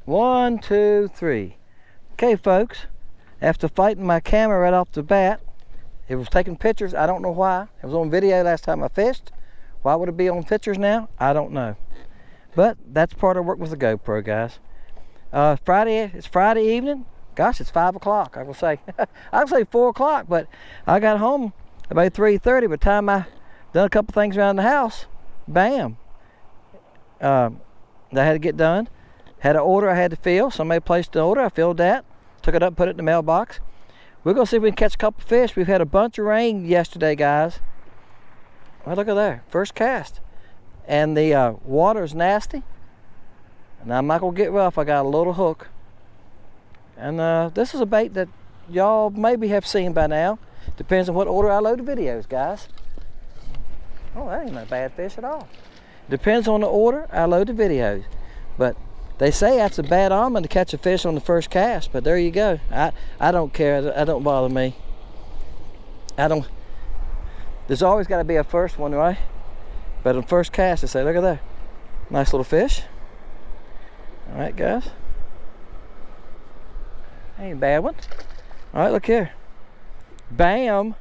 1, 2, 3. Okay, folks. After fighting my camera right off the bat, it was taking pictures. I don't know why. It was on video last time I fished. Why would it be on pictures now? I don't know. But that's part of work with the GoPro, guys. It's Friday evening. Gosh, it's 5 o'clock. I will say, I would say 4 o'clock, but I got home about 3:30. By the time I done a couple things around the house, bam. That had to get done. Had an order I had to fill. Somebody placed an order. I filled that. Took it up, put it in the mailbox. We're gonna see if we can catch a couple fish. We've had a bunch of rain yesterday, guys. Well, look at there, first cast. And the water's nasty. And I'm not gonna get rough. I got a little hook. And this is a bait that y'all maybe have seen by now. Depends on what order I load the videos, guys. Oh, that ain't a bad fish at all. Depends on the order I load the videos. But they say that's a bad omen to catch a fish on the first cast, but there you go. I don't care. That don't bother me. There's always got to be a first one, right? But on first cast, I say, look at that. Nice little fish. All right, guys. Ain't a bad one. All right, look here. Bam.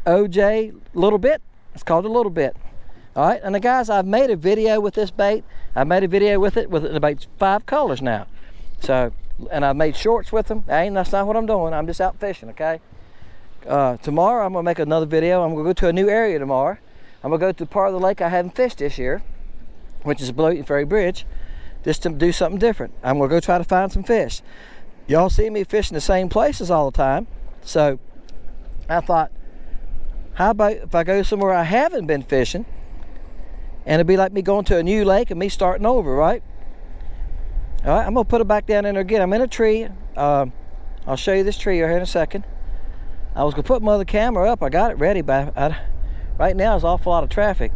OJ little bit. It's called a little bit. All right, and the guys, I've made a video with this bait. I've made a video with it in about 5 colors now. So, and I've made shorts with them. That's not what I'm doing. I'm just out fishing, okay? Tomorrow, I'm gonna make another video. I'm gonna go to a new area tomorrow. I'm gonna go to the part of the lake I haven't fished this year, which is below Eaton Ferry Bridge, just to do something different. I'm gonna go try to find some fish. Y'all see me fishing the same places all the time. So, I thought, how about if I go somewhere I haven't been fishing, and it'd be like me going to a new lake and me starting over, right? All right, I'm gonna put it back down in there again. I'm in a tree. I'll show you this tree right here in a second. I was gonna put my other camera up. I got it ready, but right now there's an awful lot of traffic.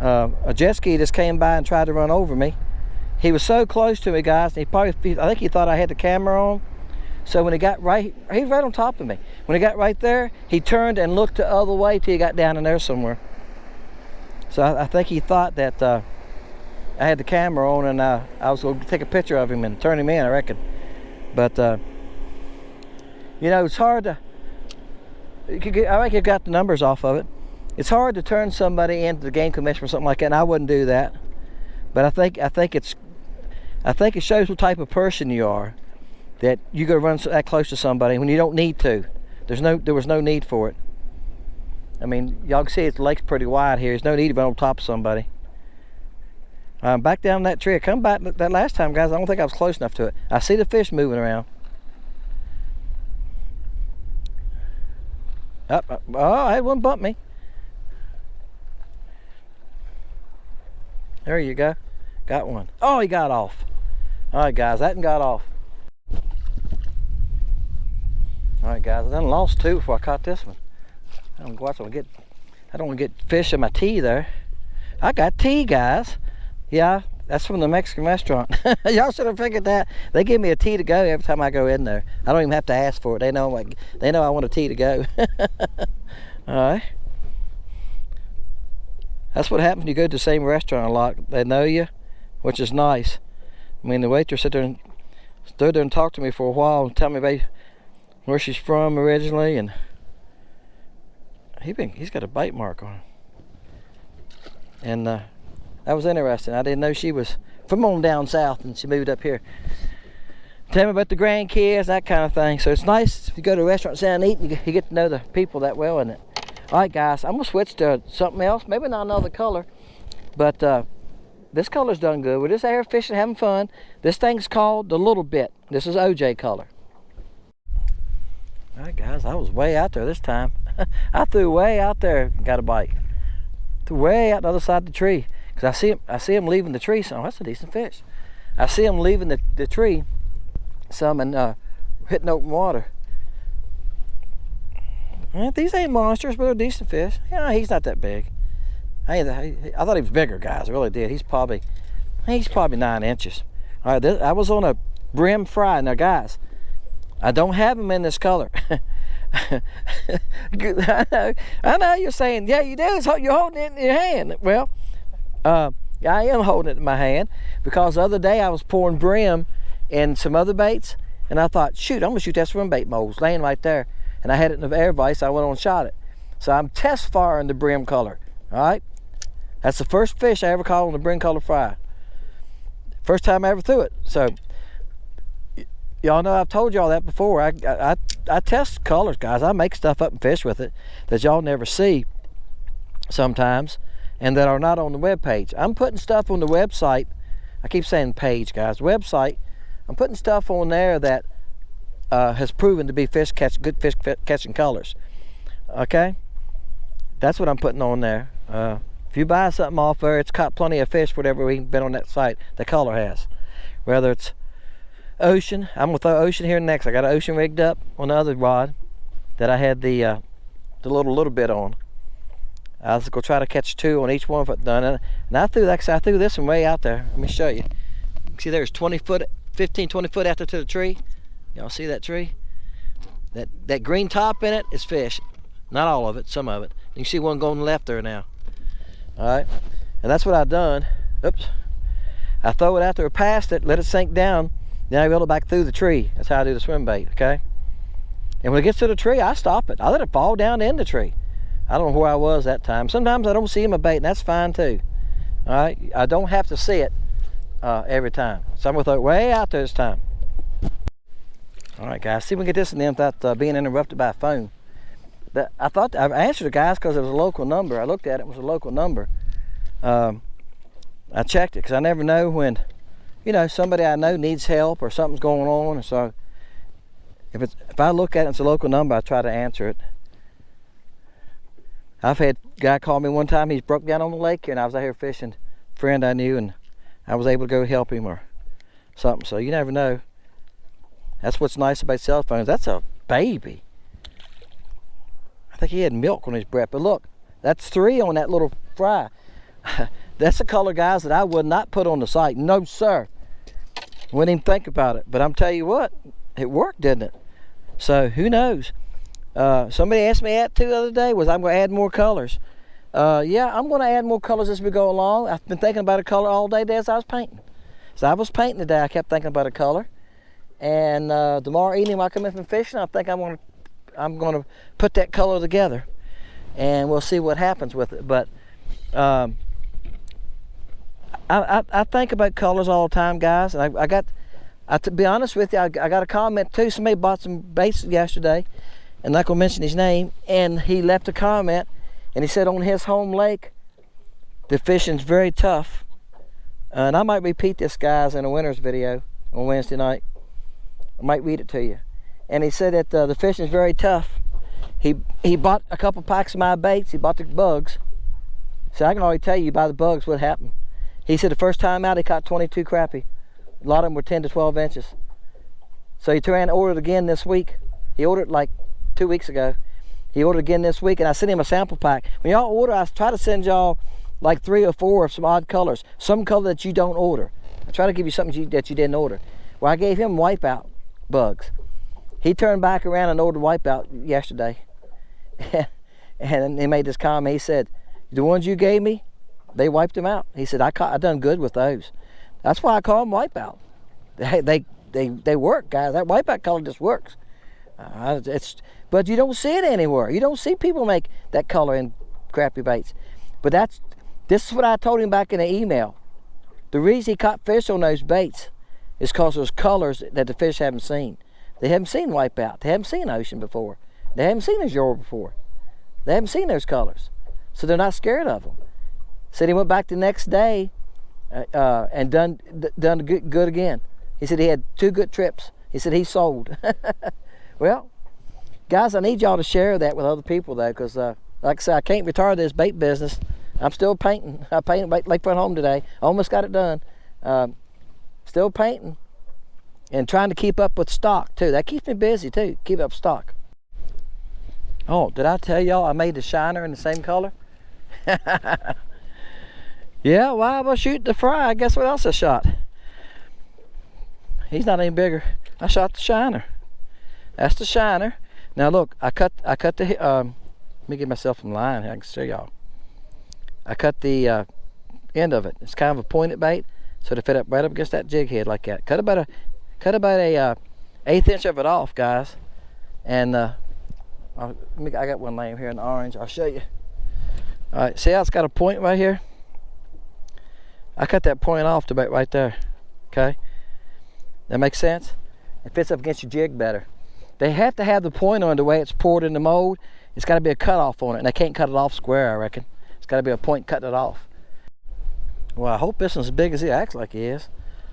A jet ski just came by and tried to run over me. He was so close to me, guys. I think he thought I had the camera on. So when he got he was right on top of me. When he got right there, he turned and looked the other way till he got down in there somewhere. So I think he thought that I had the camera on, and I was going to take a picture of him and turn him in, I reckon. But you know, it's hard to. I think you got the numbers off of it. It's hard to turn somebody into the game commission for something like that, and I wouldn't do that. But I think it shows what type of person you are, that you go run that close to somebody when you don't need to. There was no need for it. I mean, y'all can see the lake's pretty wide here. There's no need to run on top of somebody. Back down that tree. I come back that last time, guys. I don't think I was close enough to it. I see the fish moving around. Oh, it wouldn't bump me. There you go. Got one. Oh, he got off. All right, guys, that one got off. All right, guys, I done lost 2 before I caught this one. I don't want to get fish in my tea there. I got tea, guys. Yeah, that's from the Mexican restaurant. Y'all should have figured that. They give me a tea to go every time I go in there. I don't even have to ask for it. They know I want a tea to go. All right. That's what happens when you go to the same restaurant a lot. They know you, which is nice. I mean, the waitress stood there and talked to me for a while and tell me about where she's from originally, and he's got a bite mark on him. And that was interesting. I didn't know she was from on down south and she moved up here. Tell me about the grandkids, that kind of thing. So it's nice if you go to a restaurant and sit down and eat, you get to know the people that well, isn't it? All right, guys, I'm gonna switch to something else. Maybe not another color, but this color's done good. We're just out here fishing, having fun. This thing's called the Little Bit. This is OJ color. All right, guys, I was way out there this time. I threw way out there and got a bite. Threw way out the other side of the tree. Because I see him leaving the tree. So that's a decent fish. I see him leaving the tree some and hitting open water. These ain't monsters, but they're decent fish. Yeah, he's not that big. I thought he was bigger, guys. I really did. He's probably 9 inches. All right, I was on a brim fry. Now, guys, I don't have him in this color. I know you're saying, yeah, you do. You're holding it in your hand. Well, I am holding it in my hand because the other day I was pouring brim in some other baits, and I thought, shoot, I'm gonna shoot that swim bait mold laying right there. And I had it in the air vise, I went on and shot it. So I'm test firing the brim color, all right? That's the first fish I ever caught on the brim color fry. First time I ever threw it. So y'all know I've told y'all that before. I test colors, guys. I make stuff up and fish with it that y'all never see sometimes and that are not on the web page. I'm putting stuff on the website. I keep saying page, guys. Website. I'm putting stuff on there that has proven to be good fish catching colors. Okay? That's what I'm putting on there. If you buy something off there, it's caught plenty of fish, whatever we've been on that site, the color has. Whether it's ocean, I'm gonna throw ocean here next. I got an ocean rigged up on the other rod that I had the little bit on. I was gonna try to catch 2 on each one if it's done. And I threw this one way out there. Let me show you. See, there's 20 foot, 15, 20 foot out there to the tree. Y'all see that tree? That green top in it is fish. Not all of it, some of it. You can see one going left there now. All right, and that's what I've done. Oops. I throw it out there past it, let it sink down, then I reel it back through the tree. That's how I do the swim bait, okay? And when it gets to the tree, I stop it. I let it fall down in the tree. I don't know where I was that time. Sometimes I don't see my bait, and that's fine too. All right, I don't have to see it every time. So I'm gonna throw it way out there this time. All right, guys, see if we can get this in them without being interrupted by a phone. I thought I answered the guys because it was a local number. I looked at it, it was a local number. I checked it because I never know when, you know, somebody I know needs help or something's going on. And so if I look at it, it's a local number, I try to answer it. I've had a guy call me one time. He's broke down on the lake here, and I was out here fishing. A friend I knew, and I was able to go help him or something. So you never know. That's what's nice about cell phones. That's a baby. I think he had milk on his breath, but look, that's 3 on that little fry. That's the color, guys, that I would not put on the site. No, sir. Wouldn't even think about it. But I'm telling you what, it worked, didn't it? So who knows? Somebody asked me that too the other day, was I'm going to add more colors. Yeah, I'm going to add more colors as we go along. I've been thinking about a color all day as I was painting. So I was painting today, I kept thinking about a color. And tomorrow evening when I come in from fishing, I think I'm going to put that color together, and we'll see what happens with it. But I think about colors all the time, guys. And to be honest with you, I got a comment too. Somebody bought some baits yesterday, and I'm not gonna mention his name, and he left a comment, and he said on his home lake, the fishing's very tough. And I might repeat this, guys, in a winter's video on Wednesday night. I might read it to you. And he said that the fishing is very tough. He bought a couple packs of my baits. He bought the bugs. So I can already tell you by the bugs what happened. He said the first time out he caught 22 crappie. A lot of them were 10 to 12 inches. So he turned and ordered again this week. He ordered like 2 weeks ago. He ordered again this week, and I sent him a sample pack. When y'all order, I try to send y'all like 3 or 4 of some odd colors. Some color that you don't order. I try to give you something that you didn't order. Well, I gave him wipeout bugs. He turned back around and ordered wipeout yesterday. And he made this comment. He said, the ones you gave me, they wiped them out. He said, I done good with those. That's why I call them wipeout. They work, guys. That wipeout color just works. But you don't see it anywhere. You don't see people make that color in crappie baits. But this is what I told him back in the email. The reason he caught fish on those baits is because there's colors that the fish haven't seen. They haven't seen wipeout. They haven't seen ocean before. They haven't seen azure before. They haven't seen those colors. So they're not scared of them. Said he went back the next day and done good again. He said he had 2 good trips. He said he sold. Well, guys, I need y'all to share that with other people though, because like I said, I can't retire this bait business. I'm still painting. I painted Lakefront Home today. Almost got it done. Still painting and trying to keep up with stock too. That keeps me busy too. Keep up stock. Oh, did I tell y'all I made the shiner in the same color? Yeah, well, I was shooting the fry. Guess what else I shot? He's not any bigger. I shot the shiner. That's the shiner. Now look, I cut the let me get myself in line here. I can show y'all. I cut the end of it. It's kind of a pointed bait, so to fit up right up against that jig head like that. Cut about a 1/8 inch of it off, guys. And I got one laying here in the orange. I'll show you. All right, see how it's got a point right here? I cut that point off to about right there. Okay, that makes sense. It fits up against your jig better. They have to have the point on the way it's poured in the mold. It's got to be a cutoff on it, and they can't cut it off square, I reckon. It's got to be a point cutting it off. Well, I hope this one's as big as he acts like he is.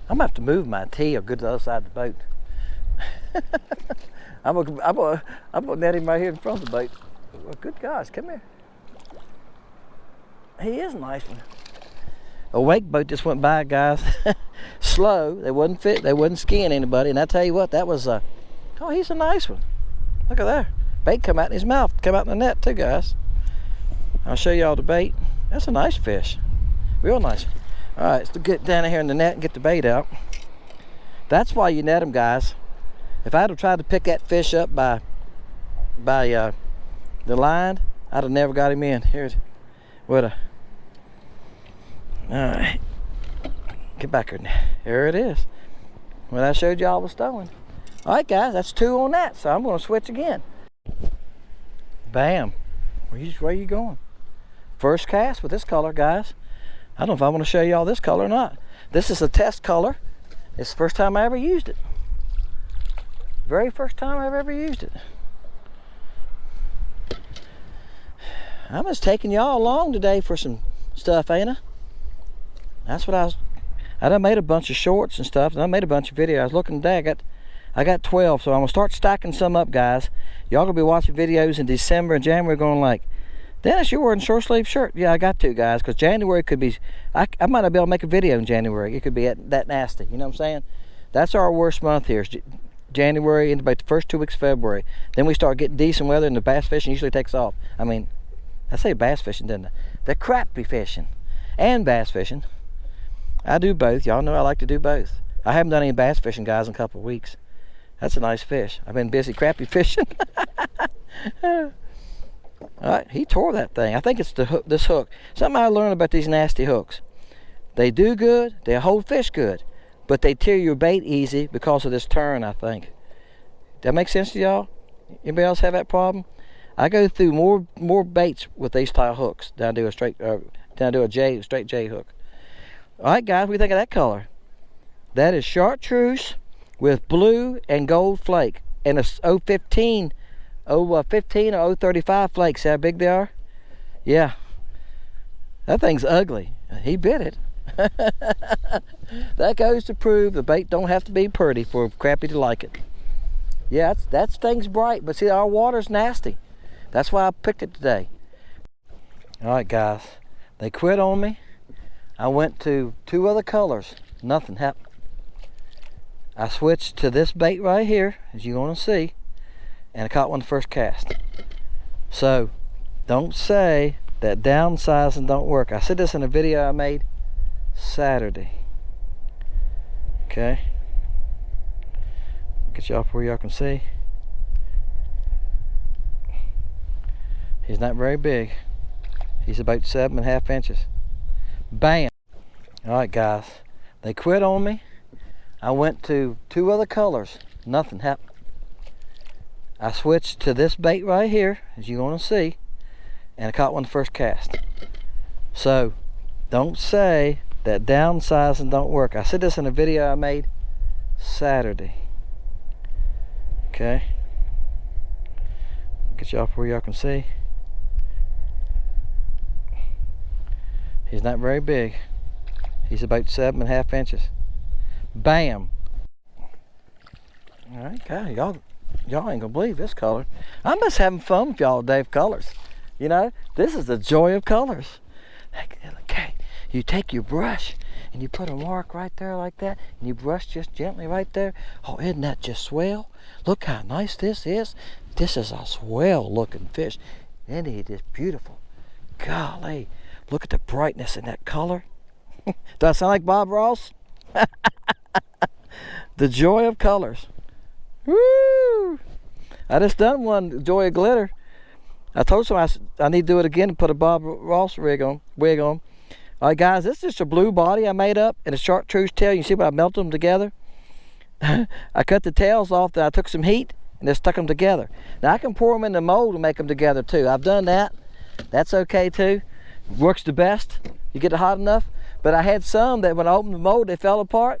I'm gonna have to move my tee or go to the other side of the boat. I'm gonna net him right here in front of the boat. Well, good gosh, come here. He is a nice one. A wake boat just went by, guys. Slow. They wasn't fit. They wasn't skiing anybody. And I tell you what, that was oh, he's a nice one. Look at that. Bait come out in his mouth. Come out in the net too, guys. I'll show y'all the bait. That's a nice fish. Real nice. All right, let's get down here in the net and get the bait out. That's why you net them, guys. If I'd have tried to pick that fish up by the line, I'd have never got him in. Here's what a. All right, get back here. There it is. What I showed y'all was stolen. All right, guys, that's 2 on that. So I'm going to switch again. Bam. Where you going? First cast with this color, guys. I don't know if I want to show y'all this color or not. This is a test color. It's the first time I ever used it. Very first time I've ever used it. I'm just taking y'all along today for some stuff, ain't I? That's what I done made a bunch of shorts and stuff, and I made a bunch of videos. I was looking today, I got 12, so I'm gonna start stacking some up, guys. Y'all gonna be watching videos in December and January going like, Dennis, you're wearing a short sleeve shirt. Yeah, I got to, guys, because January could be, I might not be able to make a video in January. It could be that nasty, you know what I'm saying? That's our worst month here, January into about the first 2 weeks of February. Then we start getting decent weather and the bass fishing usually takes off. I mean, I say bass fishing, didn't I? The crappie fishing and bass fishing. I do both. Y'all know I like to do both. I haven't done any bass fishing, guys, in a couple of weeks. That's a nice fish. I've been busy crappie fishing. All right, he tore that thing. I think it's the hook, this hook. Something I learned about these nasty hooks. They do good, they hold fish good, but they tear your bait easy because of this turn, I think. That make sense to y'all? Anybody else have that problem? I go through more baits with these style hooks than I do a straight straight J hook. All right, guys, what do you think of that color? That is chartreuse with blue and gold flake, and it's 015 or 035 flakes. See how big they are? Yeah, that thing's ugly. He bit it. That goes to prove the bait don't have to be pretty for Crappie to like it. Yeah, that thing's bright, but see, our water's nasty. That's why I picked it today. All right, guys, they quit on me. I went to 2 other colors. Nothing happened. I switched to this bait right here, as you're going to see, and I caught one the first cast. So, don't say that downsizing don't work. I said this in a video I made Saturday. Okay. Get y'all where y'all can see. He's not very big. He's about 7.5 inches. Bam. All right, guys, they quit on me. I went to 2 other colors. Nothing happened. I switched to this bait right here, as you're going to see, and I caught one the first cast. So, don't say that downsizing don't work. I said this in a video I made Saturday. Okay. Get y'all where y'all can see. He's not very big. He's about 7.5 inches. Bam. All right, guys, y'all ain't gonna believe this color. I'm just having fun with y'all today with colors. You know, this is the joy of colors. Okay, you take your brush and you put a mark right there like that, and you brush just gently right there. Oh, isn't that just swell? Look how nice this is. This is a swell looking fish. Isn't he just beautiful? Golly, look at the brightness in that color. Do I sound like Bob Ross? The joy of colors. Woo! I just done one, Joy of Glitter. I told someone I need to do it again and put a Bob Ross wig on. All right, guys, this is just a blue body I made up and a chartreuse tail. You see what I melted them together? I cut the tails off, then I took some heat and just stuck them together. Now I can pour them in the mold and make them together too. I've done that. That's okay too. Works the best. You get it hot enough. But I had some that when I opened the mold, they fell apart.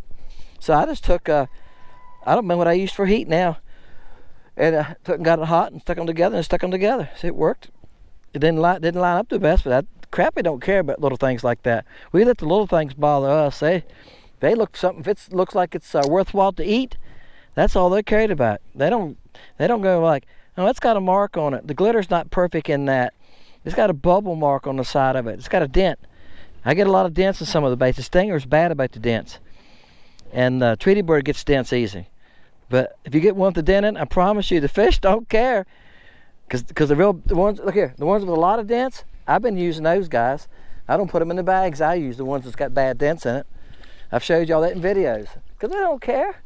So I just took, I don't remember what I used for heat now. And I took and got it hot and stuck them together and stuck them together. See, it worked. It didn't line up the best, but Crappie don't care about little things like that. We let the little things bother us. They look something. If it looks like it's worthwhile to eat, that's all they're cared about. They don't go like, oh, it's got a mark on it. The glitter's not perfect in that. It's got a bubble mark on the side of it. It's got a dent. I get a lot of dents in some of the baits. The stinger's bad about the dents, and Tweety bird gets dents easy. But if you get one with the dent in, I promise you, the fish don't care. Because the ones, look here, the ones with a lot of dents, I've been using those guys. I don't put them in the bags. I use the ones that's got bad dents in it. I've showed y'all that in videos. Because they don't care.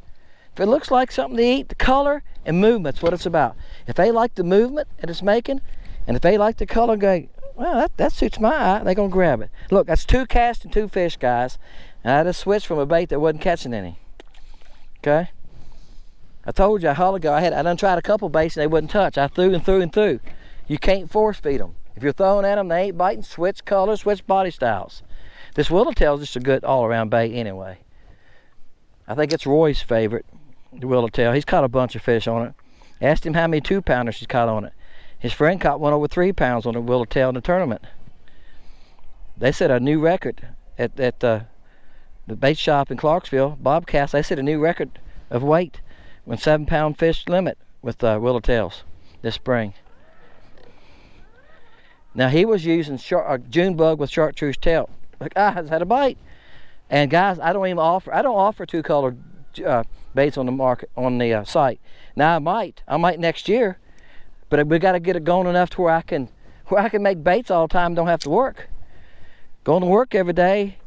If it looks like something to eat, the color and movement's what it's about. If they like the movement that it's making, and if they like the color, go, well, that suits my eye, they're going to grab it. Look, that's 2 casts and 2 fish, guys. And I just switched from a bait that wasn't catching any. Okay? I told you a while ago, I done tried a couple baits and they wouldn't touch. I threw and threw and threw. You can't force feed them. If you're throwing at them, they ain't biting. Switch colors, switch body styles. This Willowtail is just a good all-around bait anyway. I think it's Roy's favorite, the Willowtail. He's caught a bunch of fish on it. Asked him how many 2-pounders he's caught on it. His friend caught one over 3 pounds on a Willowtail in the tournament. They set a new record at the bait shop in Clarksville, Bobcats. They set a new record of weight. When 7-pound fish limit with Willowtails this spring. Now he was using June bug with chartreuse tail. Like, I had a bite. And guys, I don't offer 2-colored baits on the market, on the site. Now I might next year, but we got to get it going enough to where I can make baits all the time. Don't have to work. Going to work every day,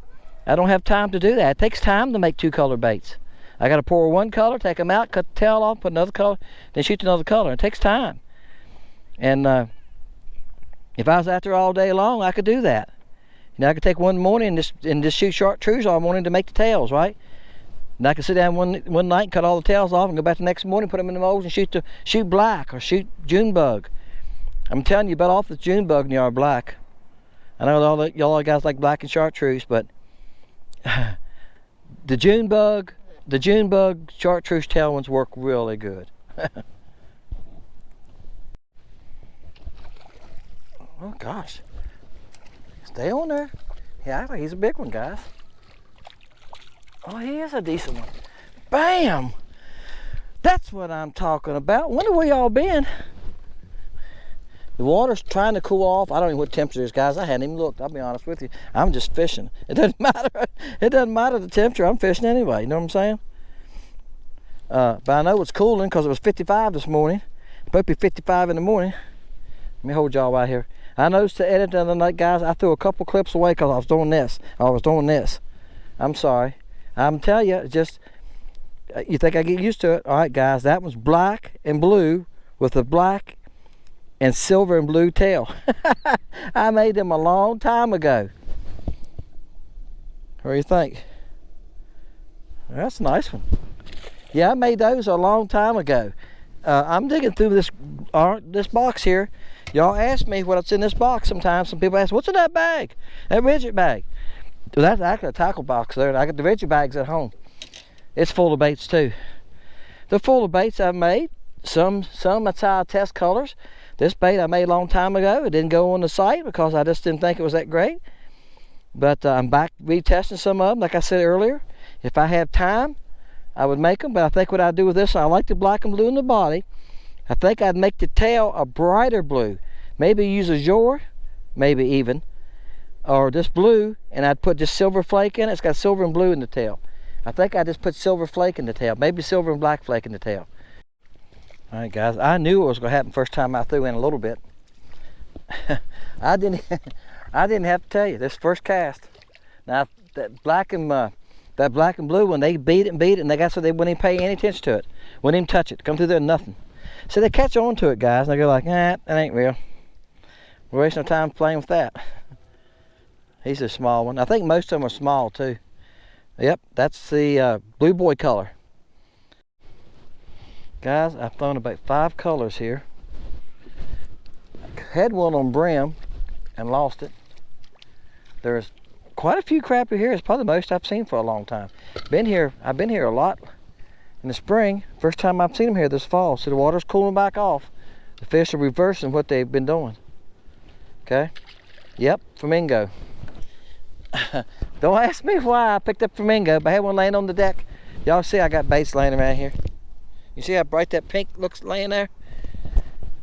I don't have time to do that. It takes time to make 2-colored baits. I got to pour one color, take them out, cut the tail off, put another color, then shoot another color. It takes time. And if I was out there all day long, I could do that. You know, I could take one morning and just shoot chartreuse all morning to make the tails, right? And I could sit down one night and cut all the tails off and go back the next morning, put them in the molds and shoot black or shoot June bug. I'm telling you, bet off the June bug and you are black. I know y'all guys like black and chartreuse, but the June bug chartreuse tail ones work really good. Oh gosh. Stay on there. Yeah, he's a big one, guys. Oh, he is a decent one. Bam! That's what I'm talking about. Wonder where y'all been. The water's trying to cool off. I don't know what temperature it is, guys. I hadn't even looked. I'll be honest with you. I'm just fishing. It doesn't matter. It doesn't matter the temperature. I'm fishing anyway. You know what I'm saying? But I know it's cooling because it was 55 this morning. It's supposed to be 55 in the morning. Let me hold y'all right here. I noticed to edit the other night, guys, I threw a couple clips away because I was doing this. I'm sorry. I'm telling you, just, you think I get used to it? All right, guys, that was black and blue with a black and silver and blue tail. I made them a long time ago. What do you think? That's a nice one. Yeah, I made those a long time ago. I'm digging through this box here. Y'all ask me what's in this box sometimes. Some people ask, what's in that bag? That rigid bag. Well, that's actually a tackle box there. I got the rigid bags at home. It's full of baits too. They're full of baits I've made. Some that's how I test colors. This bait I made a long time ago. It didn't go on the site because I just didn't think it was that great. But I'm back retesting some of them. Like I said earlier, if I have time, I would make them. But I think what I'd do with this, I like the black and blue in the body. I think I'd make the tail a brighter blue. Maybe use a Jor, maybe even, or this blue, and I'd put just silver flake in it. It's got silver and blue in the tail. I think I just put silver flake in the tail, maybe silver and black flake in the tail. All right, guys, I knew it was going to happen first time I threw in a little bit. I didn't have to tell you, this first cast. Now, that black and blue one, they beat it, and they got so they wouldn't even pay any attention to it. Wouldn't even touch it, come through there, nothing. So they catch on to it, guys, and they go like, that ain't real. We're wasting our time playing with that. He's a small one. I think most of them are small too. Yep, that's the blue boy color. Guys, I've thrown about 5 colors here. Had one on brim and lost it. There's quite a few crappie here. It's probably the most I've seen for a long time. I've been here a lot in the spring. First time I've seen them here this fall. So the water's cooling back off. The fish are reversing what they've been doing. Okay. Yep, flamingo. Don't ask me why I picked up flamingo, but I had one laying on the deck. Y'all see I got baits laying around here. You see how bright that pink looks laying there?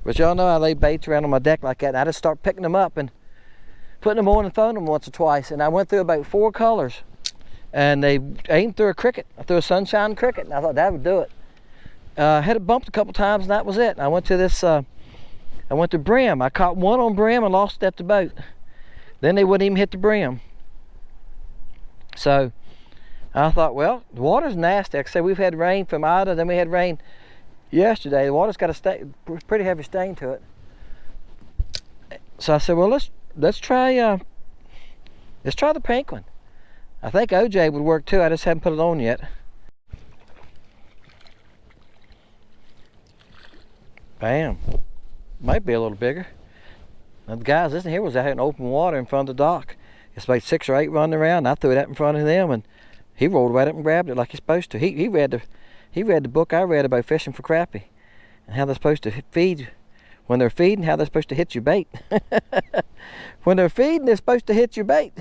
But y'all know I lay baits around on my deck like that, and I just start picking them up and putting them on and throwing them once or twice. And I went through about 4 colors, and they aimed through a cricket. I threw a sunshine cricket, and I thought that would do it. Had it bumped a couple times, and that was it. I went to this, I went to brim. I caught one on brim and lost it at the boat. Then they wouldn't even hit the brim. So I thought, well, the water's nasty. Like I said, we've had rain from Ida, then we had rain yesterday. The water's got a pretty heavy stain to it. So I said, well, let's try the pink one. I think OJ would work too. I just haven't put it on yet. Bam. Might be a little bigger. Now the guys, listen here, was out here in open water in front of the dock. It's about 6 or 8 running around, and I threw it out in front of them, and he rolled right up and grabbed it like he's supposed to. He read the book I read about fishing for crappie and how they're supposed to feed when they're feeding, how they're supposed to hit your bait. When they're feeding, they're supposed to hit your bait.